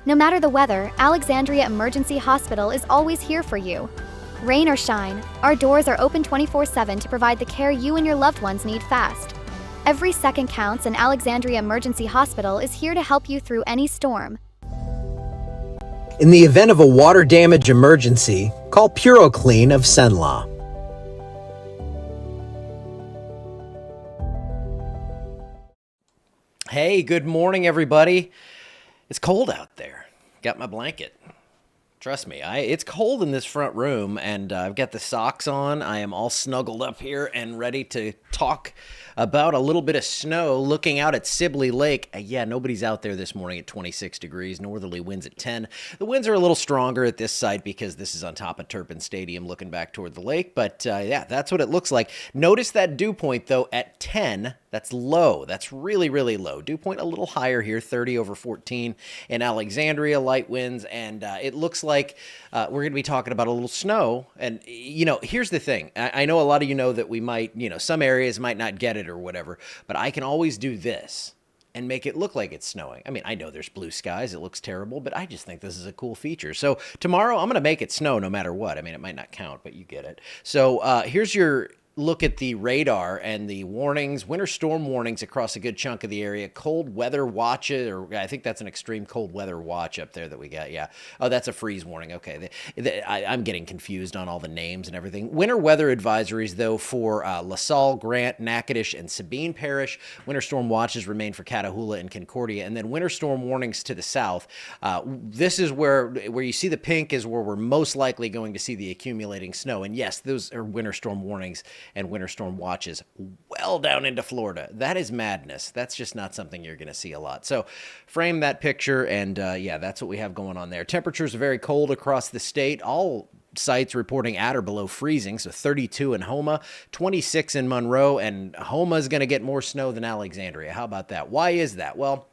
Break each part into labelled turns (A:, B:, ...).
A: No matter the weather, Alexandria Emergency Hospital is always here for you. Rain or shine, our doors are open 24/7 to provide the care you and your loved ones need fast. Every second counts, and Alexandria Emergency Hospital is here to help you through any storm.
B: In the event of a water damage emergency, call PuroClean of Cenla.
C: Hey, good morning, everybody. It's cold out there. Got my blanket. Trust me, it's cold in this front room, and I've got the socks on. I am all snuggled up here and ready to talk about a little bit of snow looking out at Sibley Lake. Yeah, nobody's out there this morning at 26 degrees, northerly winds at 10. The winds are a little stronger at this site because this is on top of Turpin Stadium looking back toward the lake, but yeah, that's what it looks like. Notice that dew point, though, at 10. That's low. That's really, really low. Dew point a little higher here, 30 over 14 in Alexandria, light winds, and it looks like we're going to be talking about a little snow. And, you know, here's the thing. I know a lot of you know that we might, some areas might not get it or whatever, but I can always do this and make it look like it's snowing. I mean, I know there's blue skies. It looks terrible, but I just think this is a cool feature. So tomorrow I'm going to make it snow no matter what. I mean, it might not count, but you get it. So here's your look at the radar and the warnings, winter storm warnings across a good chunk of the area, cold weather watches, or I think that's an extreme cold weather watch up there that we got. Yeah. Oh, that's a freeze warning. Okay. I'm getting confused on all the names and everything. Winter weather advisories, though, for LaSalle, Grant, Natchitoches, and Sabine Parish. Winter storm watches remain for Catahoula and Concordia. And then winter storm warnings to the south. This is where you see the pink is where we're most likely going to see the accumulating snow. And yes, those are winter storm warnings and winter storm watches well down into Florida. That is madness. That's just not something you're going to see a lot. So frame that picture, and yeah, that's what we have going on there. Temperatures are very cold across the state. All sites reporting at or below freezing, so 32 in Houma, 26 in Monroe, and Houma is going to get more snow than Alexandria. How about that? Why is that? Well,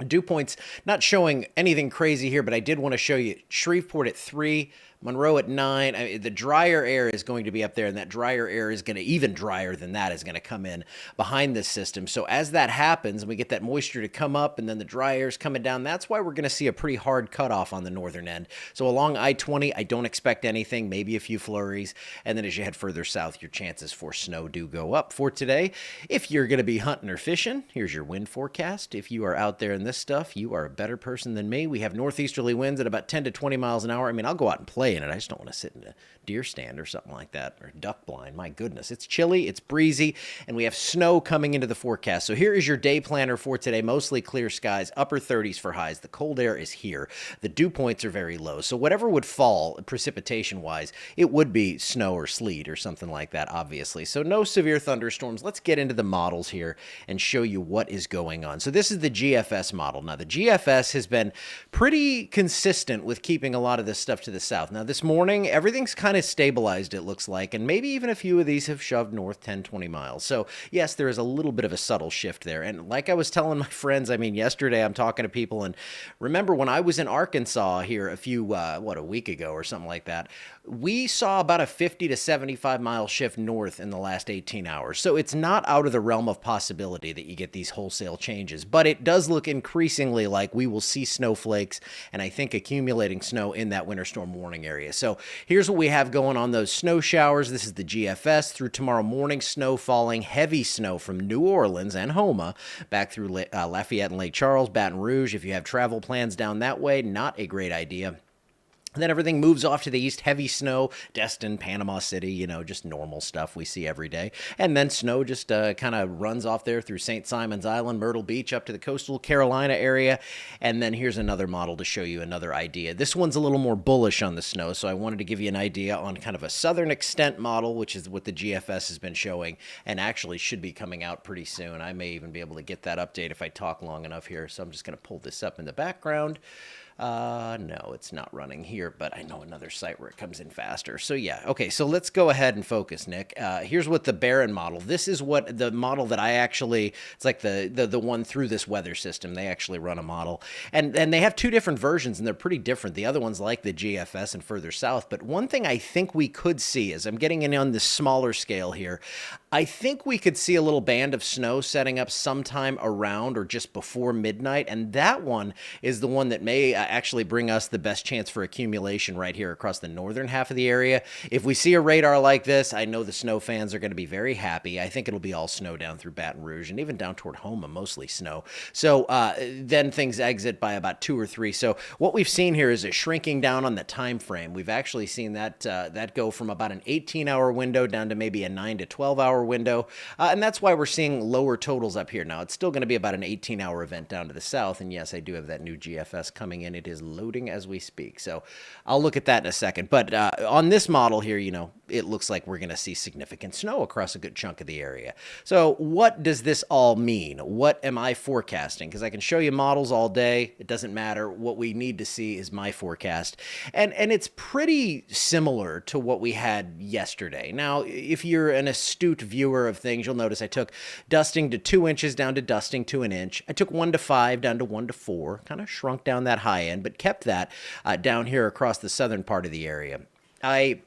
C: dew points not showing anything crazy here, but I did want to show you Shreveport at 3, Monroe at 9. I mean, the drier air is going to be up there, and that drier air is going to, even drier than that, is going to come in behind this system. So as that happens, and we get that moisture to come up, and then the dry air is coming down, that's why we're going to see a pretty hard cutoff on the northern end. So along I-20, I don't expect anything, maybe a few flurries, and then as you head further south, your chances for snow do go up. For today, if you're going to be hunting or fishing, here's your wind forecast. If you are out there in this stuff, you are a better person than me. We have northeasterly winds at about 10 to 20 miles an hour. I mean, I'll go out and play in it. I just don't want to sit in a deer stand or something like that, or duck blind. My goodness, it's chilly, it's breezy, and we have snow coming into the forecast. So here is your day planner for today. Mostly clear skies, upper 30s for highs. The cold air is here. The dew points are very low. So whatever would fall precipitation-wise, it would be snow or sleet or something like that, obviously. So no severe thunderstorms. Let's get into the models here and show you what is going on. So this is the GFS model. Now, the GFS has been pretty consistent with keeping a lot of this stuff to the south. Now, this morning, everything's kind of stabilized, it looks like, and maybe even a few of these have shoved north 10, 20 miles. So, yes, there is a little bit of a subtle shift there. And like I was telling my friends, I mean, yesterday I'm talking to people, and remember when I was in Arkansas here a week ago or something like that, we saw about a 50 to 75 mile shift north in the last 18 hours. So it's not out of the realm of possibility that you get these wholesale changes, but it does look increasingly like we will see snowflakes and I think accumulating snow in that winter storm warning area. So here's what we have going on those snow showers. This is the GFS through tomorrow morning. Snow falling, heavy snow from New Orleans and Houma back through Lafayette and Lake Charles, Baton Rouge. If you have travel plans down that way, not a great idea. And then everything moves off to the east, heavy snow, Destin, Panama City, just normal stuff we see every day. And then snow just kind of runs off there through St. Simon's Island, Myrtle Beach, up to the coastal Carolina area. And then here's another model to show you another idea. This one's a little more bullish on the snow, so I wanted to give you an idea on kind of a southern extent model, which is what the GFS has been showing, and actually should be coming out pretty soon. I may even be able to get that update if I talk long enough here, so I'm just going to pull this up in the background. No, it's not running here, but I know another site where it comes in faster. So yeah, okay, so let's go ahead and focus, Nick. Here's what the Barron model. This is what the model that I actually, it's like the one through this weather system. They actually run a model. And they have two different versions, and they're pretty different. The other one's like the GFS and further south. But one thing I think we could see is, I'm getting in on this smaller scale here, I think we could see a little band of snow setting up sometime around or just before midnight, and that one is the one that may actually bring us the best chance for accumulation right here across the northern half of the area. If we see a radar like this, I know the snow fans are going to be very happy. I think it'll be all snow down through Baton Rouge and even down toward Houma, mostly snow. So then things exit by about 2 or 3. So what we've seen here is a shrinking down on the time frame. We've actually seen that go from about an 18-hour window down to maybe a 9 to 12-hour window, and that's why we're seeing lower totals up here. Now, it's still going to be about an 18-hour event down to the south, and yes, I do have that new GFS coming in. It is loading as we speak, so I'll look at that in a second. But on this model here, you know, it looks like we're going to see significant snow across a good chunk of the area. So what does this all mean? What am I forecasting? Because I can show you models all day. It doesn't matter. What we need to see is my forecast, and it's pretty similar to what we had yesterday. Now, if you're an astute viewer of things, you'll notice I took dusting to 2 inches down to dusting to 1 inch. I took 1 to 5 down to 1 to 4, kind of shrunk down that high end, but kept that down here across the southern part of the area. I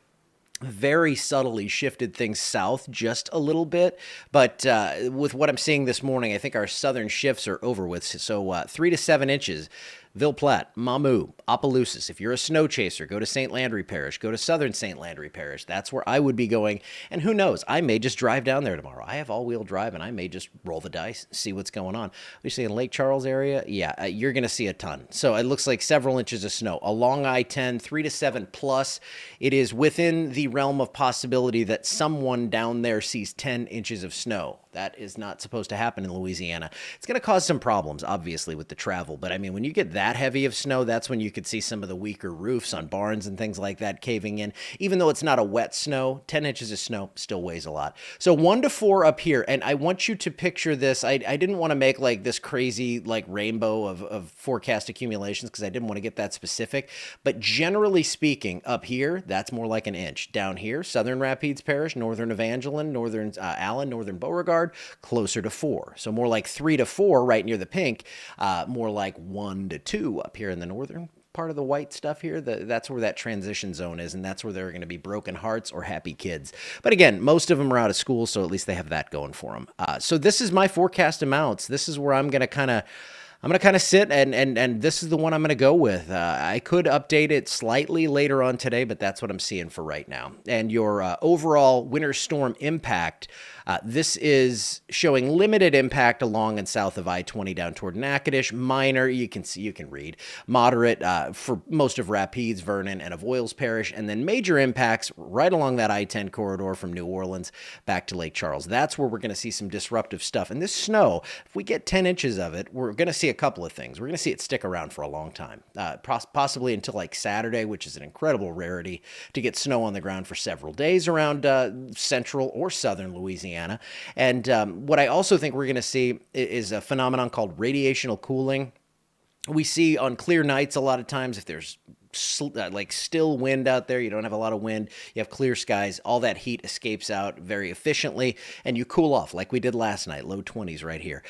C: very subtly shifted things south just a little bit, but with what I'm seeing this morning, I think our southern shifts are over with. So 3 to 7 inches. Ville Platte, Mamou, Opelousas. If you're a snow chaser, go to St. Landry Parish. Go to southern St. Landry Parish. That's where I would be going. And who knows? I may just drive down there tomorrow. I have all-wheel drive, and I may just roll the dice, see what's going on. We see in Lake Charles area, yeah, you're going to see a ton. So it looks like several inches of snow. Along I-10, 3 to 7 plus. It is within the realm of possibility that someone down there sees 10 inches of snow. That is not supposed to happen in Louisiana. It's going to cause some problems, obviously, with the travel. But, I mean, when you get that heavy of snow, that's when you could see some of the weaker roofs on barns and things like that caving in. Even though it's not a wet snow, 10 inches of snow still weighs a lot. So 1 to 4 up here. And I want you to picture this. I didn't want to make, like, this crazy, like, rainbow of forecast accumulations because I didn't want to get that specific. But generally speaking, up here, that's more like 1 inch. Down here, southern Rapides Parish, northern Evangeline, northern Allen, northern Beauregard, closer to 4. So more like 3 to 4 right near the pink, more like 1 to 2 up here in the northern part of the white stuff here. That's where that transition zone is, and that's where there are going to be broken hearts or happy kids. But again, most of them are out of school, so at least they have that going for them. So this is my forecast amounts. This is where I'm going to kind of sit, and this is the one I'm going to go with. I could update it slightly later on today, but that's what I'm seeing for right now. And your overall winter storm impact, this is showing limited impact along and south of I-20 down toward Natchitoches. Minor, you can read. Moderate for most of Rapides, Vernon, and Avoyelles Parish. And then major impacts right along that I-10 corridor from New Orleans back to Lake Charles. That's where we're going to see some disruptive stuff. And this snow, if we get 10 inches of it, we're going to see a couple of things. We're going to see it stick around for a long time, possibly until like Saturday, which is an incredible rarity to get snow on the ground for several days around central or southern Louisiana. And what I also think we're going to see is a phenomenon called radiational cooling. We see on clear nights a lot of times if there's like still wind out there, you don't have a lot of wind, you have clear skies, all that heat escapes out very efficiently, and you cool off like we did last night, low 20s right here.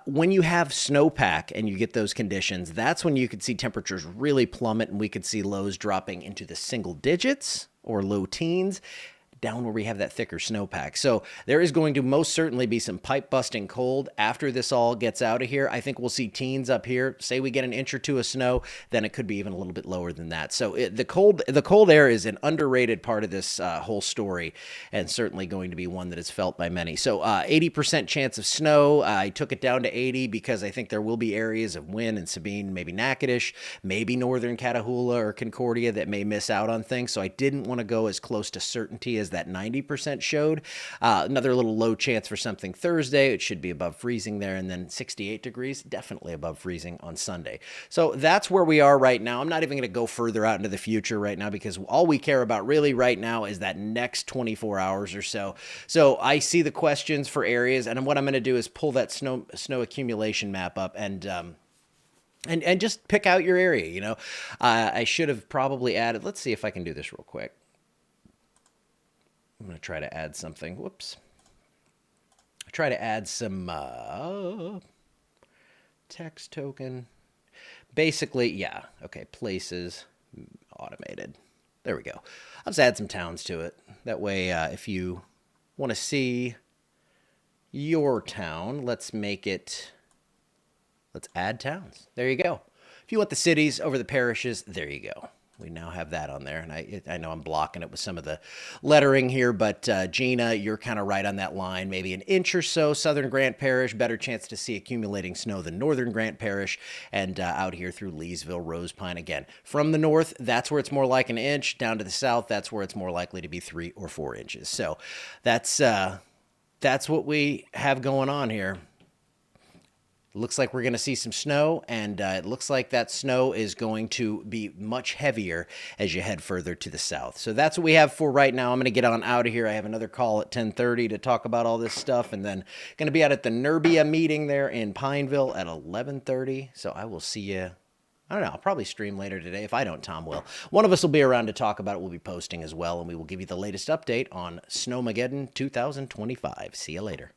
C: When you have snowpack and you get those conditions, that's when you could see temperatures really plummet, and we could see lows dropping into the single digits or low teens, down where we have that thicker snowpack. So there is going to most certainly be some pipe busting cold after this all gets out of here. I think we'll see teens up here. Say we get 1 inch or 2 of snow, then it could be even a little bit lower than that. So the cold air is an underrated part of this whole story, and certainly going to be one that is felt by many. So 80% chance of snow. I took it down to 80 because I think there will be areas of Wynne and Sabine, maybe Natchitoches, maybe northern Catahoula or Concordia that may miss out on things. So I didn't want to go as close to certainty as that 90% showed. Another little low chance for something Thursday. It should be above freezing there. And then 68 degrees, definitely above freezing on Sunday. So that's where we are right now. I'm not even going to go further out into the future right now because all we care about really right now is that next 24 hours or so. So I see the questions for areas, and what I'm going to do is pull that snow accumulation map up and just pick out your area. You know, I should have probably added, let's see if I can do this real quick. I'm going to try to add something. Whoops. Try to add some text token. Basically, yeah. Okay, places, automated. There we go. I'll just add some towns to it. That way, if you want to see your town. Let's add towns. There you go. If you want the cities over the parishes, there you go. We now have that on there, and I know I'm blocking it with some of the lettering here, but Gina, you're kind of right on that line. Maybe an inch or so, Southern Grant Parish, better chance to see accumulating snow than Northern Grant Parish, and out here through Leesville, Rose Pine again. From the north, that's where it's more like an inch. Down to the south, that's where it's more likely to be 3 or 4 inches. So that's what we have going on here. Looks like we're going to see some snow, and it looks like that snow is going to be much heavier as you head further to the south. So that's what we have for right now. I'm going to get on out of here. I have another call at 10:30 to talk about all this stuff, and then going to be out at the NERBIA meeting there in Pineville at 11:30. So I will see you. I don't know. I'll probably stream later today. If I don't, Tom will. One of us will be around to talk about it. We'll be posting as well, and we will give you the latest update on Snowmageddon 2025. See you later.